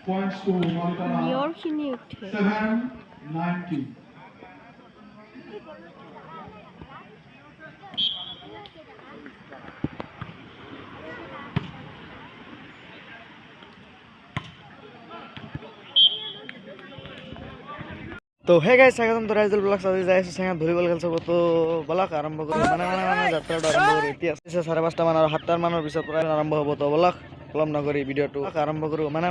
Points to Monica নিয়ৰখিনি উঠে 790. তো hey guys স্বাগতম তো রাইজুল ব্লগস আজি যাই আছো সেঙা ভলিবল খেল চাব তো বলক আৰম্ভ কৰো মানে যাত্ৰাটো আৰম্ভ কৰো এতিয়া আছে 5:30 মান আৰু 7টা মানৰ পিছত প্ৰায় আৰম্ভ হ'ব তো বলক কলম নকৰি ভিডিঅটো আৰম্ভ কৰো মানে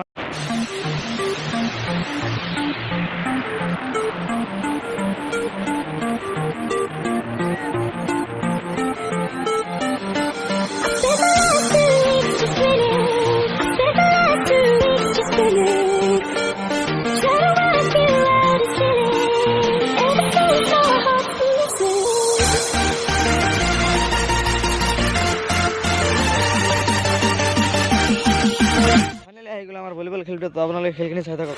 ভলিবল খেলটো তো আপোনালোকে খেলখিনি চাই থাকক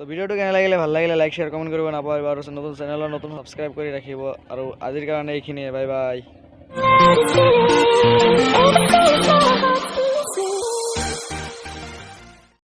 তো ভিডিওটো কেনে লাগিলে ভাল লাগিলে লাইক শেয়ার কমেন্ট কৰিব নাপাহৰিব আৰু নতুন চেনেলৰ নতুন সাবস্ক্ৰাইব কৰি ৰাখিব আৰু আজিৰ কাৰণে এইখিনিয়ে বাই বাই